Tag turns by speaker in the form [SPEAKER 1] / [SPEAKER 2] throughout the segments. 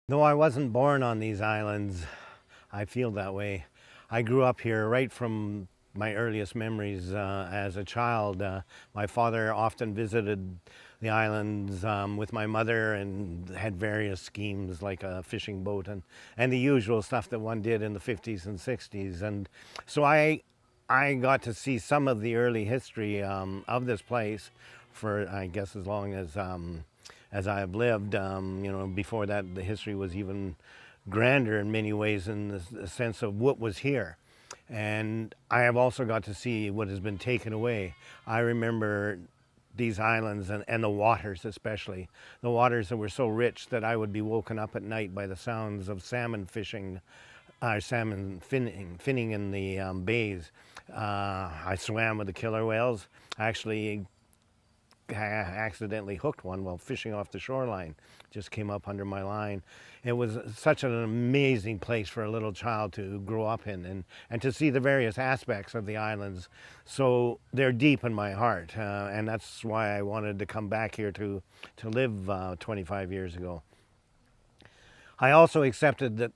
[SPEAKER 1] Though I wasn't born on these islands, I feel that way. I grew up here right from my earliest memories as a child. My father often visited the islands with my mother and had various schemes like a fishing boat and the usual stuff that one did in the 50s and 60s. And so I got to see some of the early history of this place for, I guess, as I have lived. Before that, the history was even grander in many ways in the sense of what was here. And I have also got to see what has been taken away. I remember these islands and the waters, especially the waters that were so rich that I would be woken up at night by the sounds of salmon fishing, salmon finning in the bays. I swam with the killer whales. Actually, I accidentally hooked one while fishing off the shoreline. Just came up under my line. It was such an amazing place for a little child to grow up in and to see the various aspects of the islands. So they're deep in my heart, and that's why I wanted to come back here to live 25 years ago. I also accepted that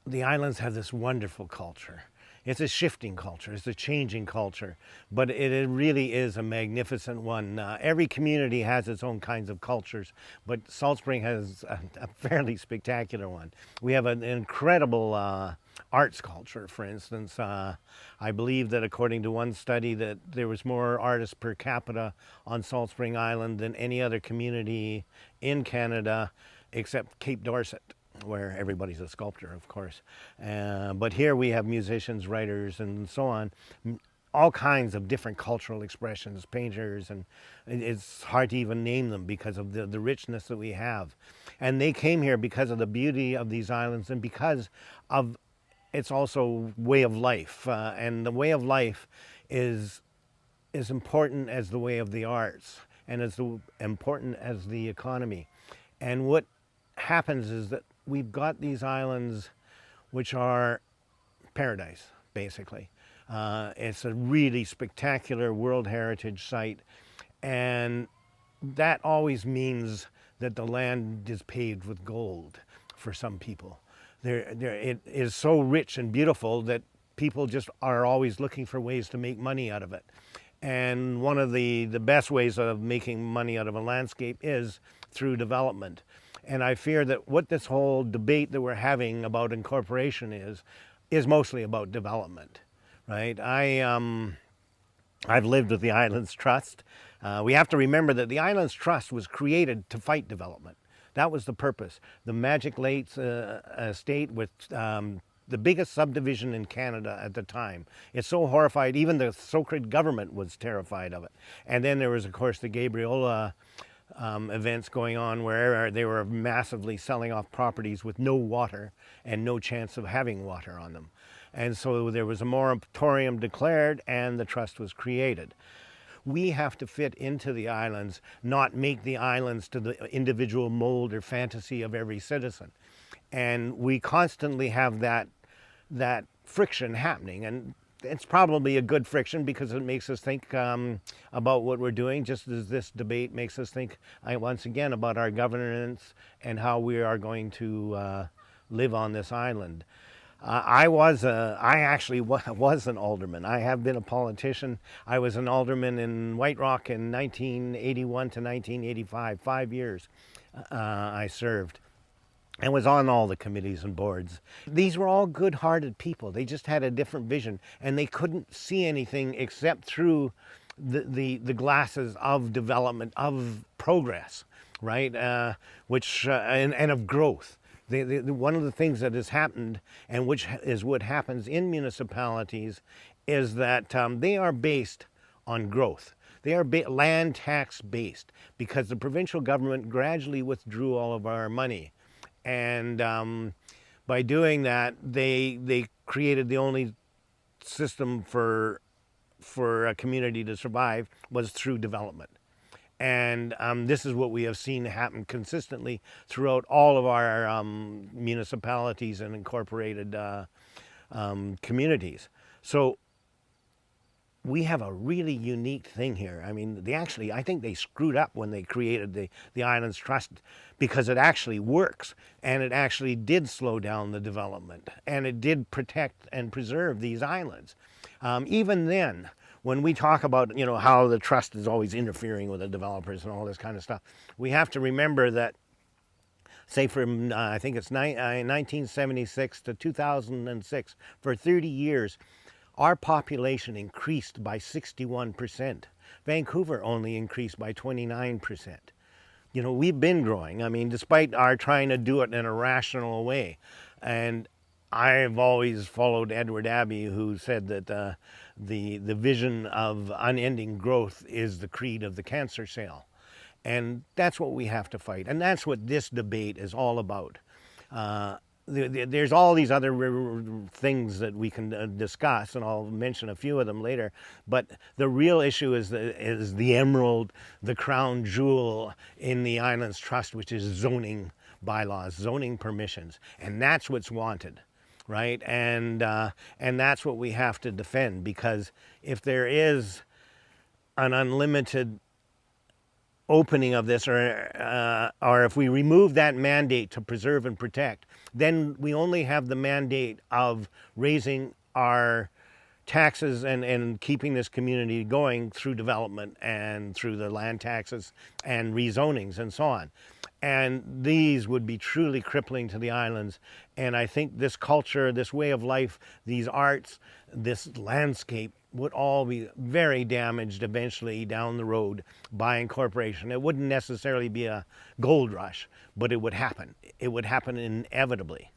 [SPEAKER 1] the islands have this wonderful culture. It's a shifting culture, it's a changing culture, but it really is a magnificent one. Every community has its own kinds of cultures, but Salt Spring has a fairly spectacular one. We have an incredible arts culture, for instance. I believe that according to one study that there was more artists per capita on Salt Spring Island than any other community in Canada except Cape Dorset, where everybody's a sculptor, of course. But here we have musicians, writers, and so on, all kinds of different cultural expressions, painters, and it's hard to even name them because of the richness that we have. And they came here because of the beauty of these islands and because of its also way of life. And the way of life is as important as the way of the arts and as important as the economy. And what happens is that we've got these islands which are paradise, basically. It's a really spectacular World Heritage Site, and that always means that the land is paved with gold for some people. It is so rich and beautiful that people just are always looking for ways to make money out of it. And one of the best ways of making money out of a landscape is through development. And I fear that what this whole debate that we're having about incorporation is mostly about development, right? I've lived with the Islands Trust. We have to remember that the Islands Trust was created to fight development. That was the purpose. The Magic Lakes estate with the biggest subdivision in Canada at the time. It's so horrified, even the Socred government was terrified of it. And then there was, of course, the Gabriola events going on where they were massively selling off properties with no water and no chance of having water on them. And so there was a moratorium declared and the trust was created. We have to fit into the islands, not make the islands to the individual mold or fantasy of every citizen. And we constantly have that friction happening. And it's probably a good friction because it makes us think about what we're doing, just as this debate makes us think once again about our governance and how we are going to live on this island. I actually was an alderman. I have been a politician. I was an alderman in White Rock in 1981 to 1985, 5 years I served, and was on all the committees and boards. These were all good-hearted people. They just had a different vision, and they couldn't see anything except through the glasses of development, of progress, right? And of growth. One of the things that has happened, and which is what happens in municipalities, is that they are based on growth. They are land tax based because the provincial government gradually withdrew all of our money. And by doing that, they created the only system for a community to survive was through development. And this is what we have seen happen consistently throughout all of our municipalities and incorporated communities. So we have a really unique thing here. I mean, I think they screwed up when they created the Islands Trust, because it actually works, and it actually did slow down the development, and it did protect and preserve these islands. Even then, when we talk about, you know, how the trust is always interfering with the developers and all this kind of stuff, we have to remember that, say from I think it's 1976 to 2006, for 30 years, our population increased by 61%. Vancouver only increased by 29%. You know, we've been growing. I mean, despite our trying to do it in a rational way. And I've always followed Edward Abbey, who said that the vision of unending growth is the creed of the cancer cell. And that's what we have to fight. And that's what this debate is all about. There's all these other things that we can discuss, and I'll mention a few of them later. But the real issue is the emerald, the crown jewel in the Islands Trust, which is zoning bylaws, zoning permissions, and that's what's wanted, right? And that's what we have to defend, because if there is an unlimited opening of this, or if we remove that mandate to preserve and protect, then we only have the mandate of raising our taxes and keeping this community going through development and through the land taxes and rezonings and so on. And these would be truly crippling to the islands. And I think this culture, this way of life, these arts, this landscape would all be very damaged eventually down the road by incorporation. It wouldn't necessarily be a gold rush, but it would happen. It would happen inevitably.